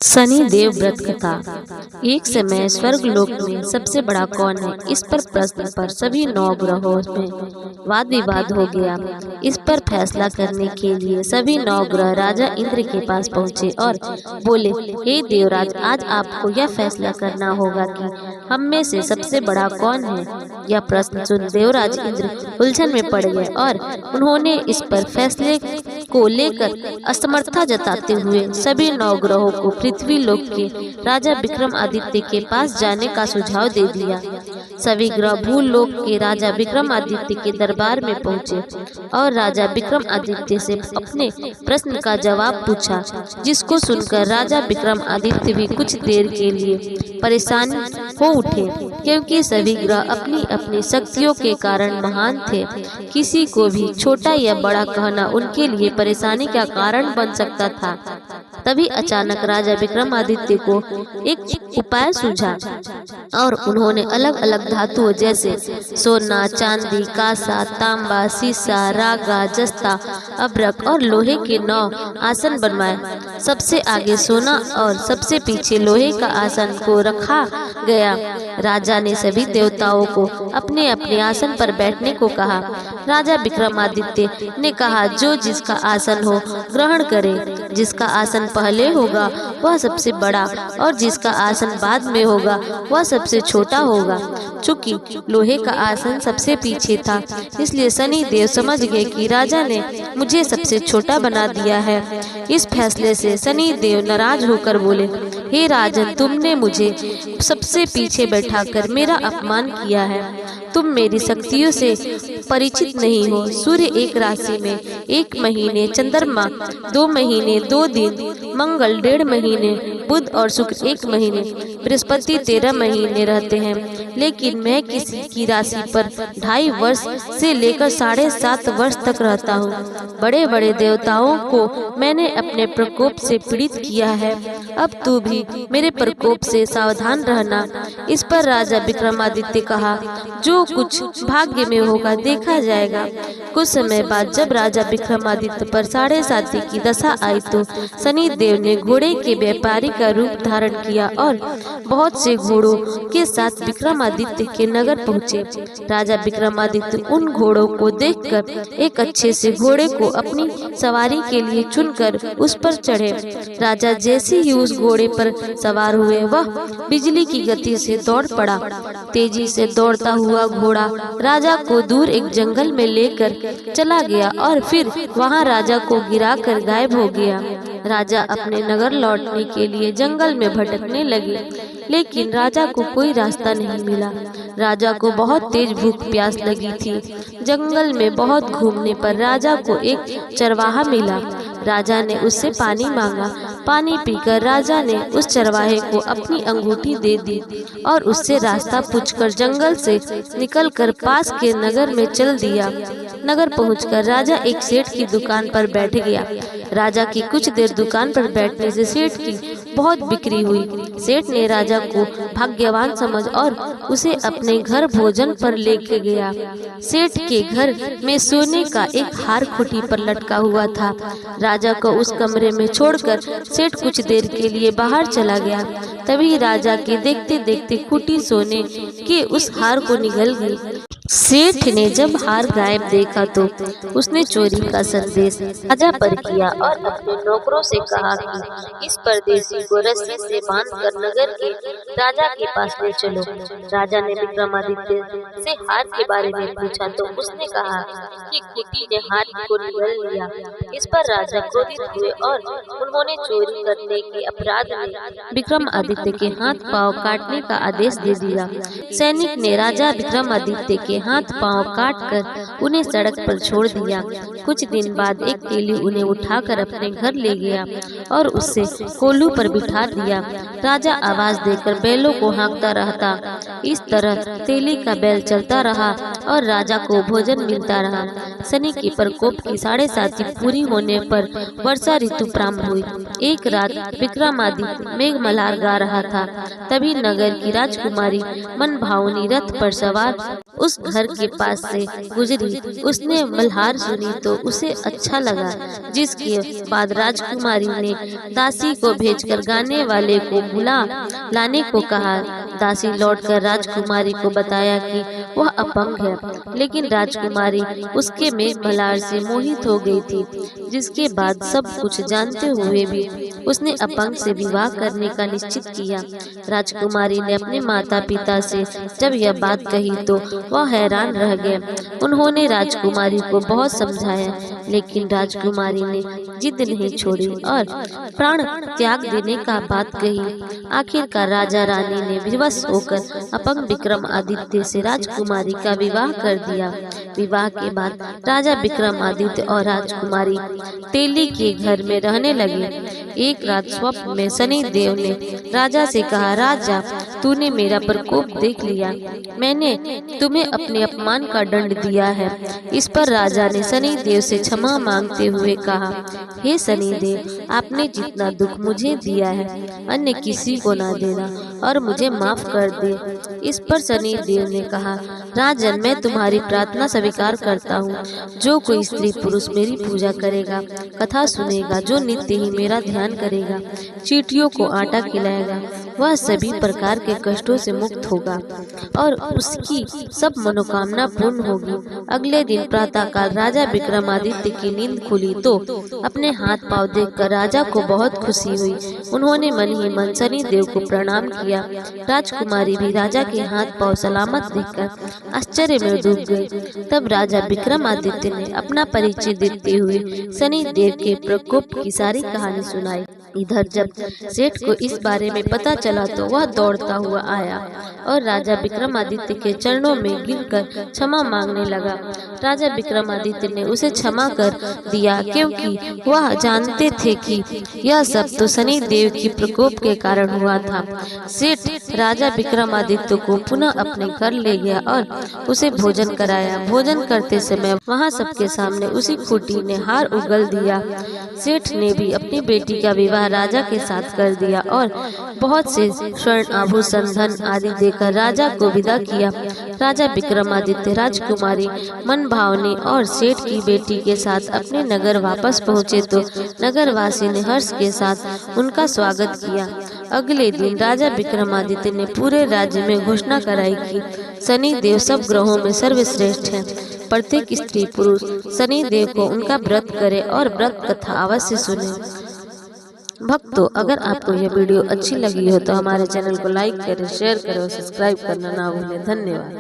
शनि देव व्रत कथा। एक समय स्वर्गलोक में सबसे बड़ा कौन है, इस पर प्रश्न पर सभी 9 ग्रहों में वाद विवाद हो गया। इस पर फैसला करने के लिए सभी 9 ग्रह राजा इंद्र के पास पहुँचे और बोले, हे देवराज, आज आपको यह फैसला करना होगा कि हम में से सबसे बड़ा कौन है। यह प्रश्न सुन देवराज इंद्र उलझन में पड़ गए और उन्होंने इस पर फैसले को लेकर असमर्थता जताते हुए सभी 9 ग्रहों को पृथ्वी लोक के राजा विक्रमादित्य के पास जाने का सुझाव दे दिया। सभी ग्रह भूल लोक के राजा विक्रमादित्य के दरबार में पहुंचे और राजा विक्रमादित्य से अपने प्रश्न का जवाब पूछा, जिसको सुनकर राजा विक्रमादित्य भी कुछ देर के लिए परेशान हो उठे, क्योंकि सभी ग्रह अपनी अपनी शक्तियों के कारण महान थे। किसी को भी छोटा या बड़ा कहना उनके लिए परेशानी का कारण बन सकता था। तभी अचानक राजा विक्रमादित्य को एक उपाय सूझा और उन्होंने अलग अलग धातुओं जैसे सोना, चांदी, कांसा, तांबा, सीसा, रागा, जस्ता, अभ्रक और लोहे के 9 आसन बनवाए। सबसे आगे सोना और सबसे पीछे लोहे का आसन को रखा गया। राजा ने सभी देवताओं को अपने अपने आसन पर बैठने को कहा। राजा विक्रमादित्य ने कहा, जो जिसका आसन हो ग्रहण करे। जिसका आसन पहले होगा वह सबसे बड़ा और जिसका आसन बाद में होगा वह सबसे छोटा होगा। चूंकि लोहे का आसन सबसे पीछे था, इसलिए शनि देव समझ गए कि राजा ने मुझे सबसे छोटा बना दिया है। इस फैसले से शनि देव नाराज होकर बोले, हे राजन, तुमने मुझे सबसे पीछे बैठाकर मेरा अपमान किया है। तुम मेरी शक्तियों से परिचित नहीं हो। सूर्य एक राशि में 1 महीने, चंद्रमा 2 महीने 2 दिन, मंगल 1.5 महीने, बुध और शुक्र 1 महीने, बृहस्पति 13 महीने रहते हैं। लेकिन मैं किसी की राशि पर 2.5 वर्ष से लेकर 7.5 वर्ष तक रहता हूँ। बड़े बड़े देवताओं को मैंने अपने प्रकोप से पीड़ित किया है। अब तू भी मेरे प्रकोप से सावधान रहना। इस पर राजा विक्रमादित्य कहा, जो कुछ भाग्य में होगा देखा जाएगा। कुछ समय बाद जब राजा विक्रमादित्य पर 7.5 की दशा आई तो शनि देव ने घोड़े के व्यापारी का रूप धारण किया और बहुत से घोड़ों के साथ विक्रमादित्य के नगर पहुँचे। राजा विक्रमादित्य उन घोड़ों को देखकर एक अच्छे से घोड़े को अपनी सवारी के लिए चुनकर उस पर चढ़े। राजा जैसे ही उस घोड़े पर सवार हुए, वह बिजली की गति से दौड़ पड़ा। तेजी से दौड़ता हुआ घोड़ा राजा को दूर एक जंगल में लेकर चला गया और फिर वहां राजा को गिराकर गायब हो गया। राजा अपने नगर लौटने के लिए जंगल में भटकने लगे, लेकिन राजा को कोई रास्ता नहीं मिला। राजा को बहुत तेज भूख प्यास लगी थी। जंगल में बहुत घूमने पर राजा को एक चरवाहा मिला। राजा ने उससे पानी मांगा। पानी पीकर राजा ने उस चरवाहे को अपनी अंगूठी दे दी और उससे रास्ता पूछकर जंगल से निकलकर पास के नगर में चल दिया। नगर पहुंचकर राजा एक सेठ की दुकान पर बैठ गया। राजा की कुछ देर दुकान पर बैठने से सेठ की बहुत बिक्री हुई। सेठ ने राजा को भाग्यवान समझ और उसे अपने घर भोजन पर लेके गया। सेठ के घर में सोने का एक हार खूंटी पर लटका हुआ था। राजा को उस कमरे में छोड़कर सेठ कुछ देर के लिए बाहर चला गया। तभी राजा के देखते देखते खूंटी सोने के उस हार को निगल गई। सेठ ने जब हार गायब देखा तो उसने चोरी का संदेश राजा पर किया और अपने नौकरों से कहा कि इस परदेसी को रस्सी से बांधकर नगर के राजा के पास ले चलो। राजा ने विक्रमादित्य से हार के बारे में पूछा तो उसने कहा कि खूंटी ने हार को निगल लिया। इस पर राजा क्रोधित हुए और उन्होंने चोरी करने के अपराध में विक्रमादित्य के हाथ पांव काटने का आदेश दे दिया। सैनिक ने राजा विक्रमादित्य के हाथ पांव काटकर उन्हें सड़क पर छोड़ दिया। कुछ दिन बाद एक तेली उन्हें उठाकर अपने घर ले गया और उससे कोल्हू पर बिठा दिया। राजा आवाज देकर बैलों को हाँकता रहता। इस तरह तेली का बैल चलता रहा और राजा को भोजन मिलता रहा। शनि के प्रकोप की 7.5 पूरी होने पर वर्षा ऋतु प्रारंभ हुई। एक रात विक्रमादित्य मेघमल्हार गा रहा था। तभी नगर की राजकुमारी मनभावनी रथ पर सवार उस घर के पास से गुजरी। उसने मल्हार सुनी तो उसे अच्छा लगा, जिसके बाद राजकुमारी ने दासी को भेजकर गाने वाले को बुला लाने को कहा। दासी लौटकर राजकुमारी को बताया कि वह अपंग है, लेकिन राजकुमारी उसके मेघ मल्हार से मोहित हो गई थी। जिसके बाद सब कुछ जानते हुए भी उसने अपंग से विवाह करने का निश्चित किया। राजकुमारी ने अपने माता पिता से जब यह बात कही तो वह हैरान रह गए। उन्होंने राजकुमारी को बहुत समझाया, लेकिन राजकुमारी ने जिद नहीं छोड़ी और प्राण त्याग देने का बात कही। आखिरकार राजा रानी ने विवश होकर अपंग विक्रमादित्य से राजकुमारी का विवाह कर दिया। विवाह के बाद राजा विक्रमादित्य और राजकुमारी तेली के घर में रहने लगे। एक रात स्वप्न में शनि देव ने राजा से कहा, राजा, तूने मेरा प्रकोप देख लिया। मैंने तुम्हें अपने अपमान का दंड दिया है। इस पर राजा ने शनि देव से क्षमा मांगते हुए कहा, हे शनि देव, आपने जितना दुख मुझे दिया है अन्य किसी को ना देना और मुझे माफ कर दे। इस पर शनि देव ने कहा, राजन, मैं तुम्हारी प्रार्थना स्वीकार करता हूँ। जो कोई स्त्री पुरुष मेरी पूजा करेगा, कथा सुनेगा, जो नित्य ही मेरा ध्यान करेगा, चींटियों को आटा खिलाएगा, वह सभी प्रकार के कष्टों से मुक्त होगा और उसकी सब मनोकामना पूर्ण होगी। अगले दिन प्रातःकाल राजा विक्रमादित्य की नींद खुली तो अपने हाथ पांव देखकर राजा को बहुत खुशी हुई। उन्होंने मन ही मन शनि देव को प्रणाम किया। राजकुमारी भी राजा के हाथ पांव सलामत देखकर आश्चर्य में डूब गई। तब राजा विक्रमादित्य ने अपना परिचय देते हुए शनि देव के प्रकोप की सारी कहानी सुनाई। इधर जब सेठ को इस बारे में पता चला तो वह दौड़ता हुआ आया और राजा विक्रमादित्य के चरणों में गिरकर क्षमा मांगने लगा। राजा विक्रमादित्य ने उसे क्षमा कर दिया, क्योंकि वह जानते थे कि यह सब तो शनि देव की प्रकोप के कारण हुआ था। सेठ राजा विक्रमादित्य को पुनः अपने घर ले गया और उसे भोजन कराया। भोजन करते समय वहाँ सबके सामने उसी खूंटी ने हार उगल दिया। सेठ ने भी अपनी बेटी का विवाह राजा के साथ कर दिया और बहुत से स्वर्ण आभूषण, धन आदि देकर राजा को विदा किया। राजा विक्रमादित्य राजकुमारी मनभावनी और सेठ की बेटी के साथ अपने नगर वापस पहुँचे तो नगरवासी ने हर्ष के साथ उनका स्वागत किया। अगले दिन राजा विक्रमादित्य ने पूरे राज्य में घोषणा कराई कि शनि देव सब ग्रहों में सर्वश्रेष्ठ है। प्रत्येक स्त्री पुरुष शनि देव को उनका व्रत करे और व्रत कथा अवश्य सुने। भक्तों, अगर आपको यह वीडियो अच्छी लगी हो तो हमारे चैनल को लाइक करें, शेयर करें और सब्सक्राइब करना ना भूलें। धन्यवाद।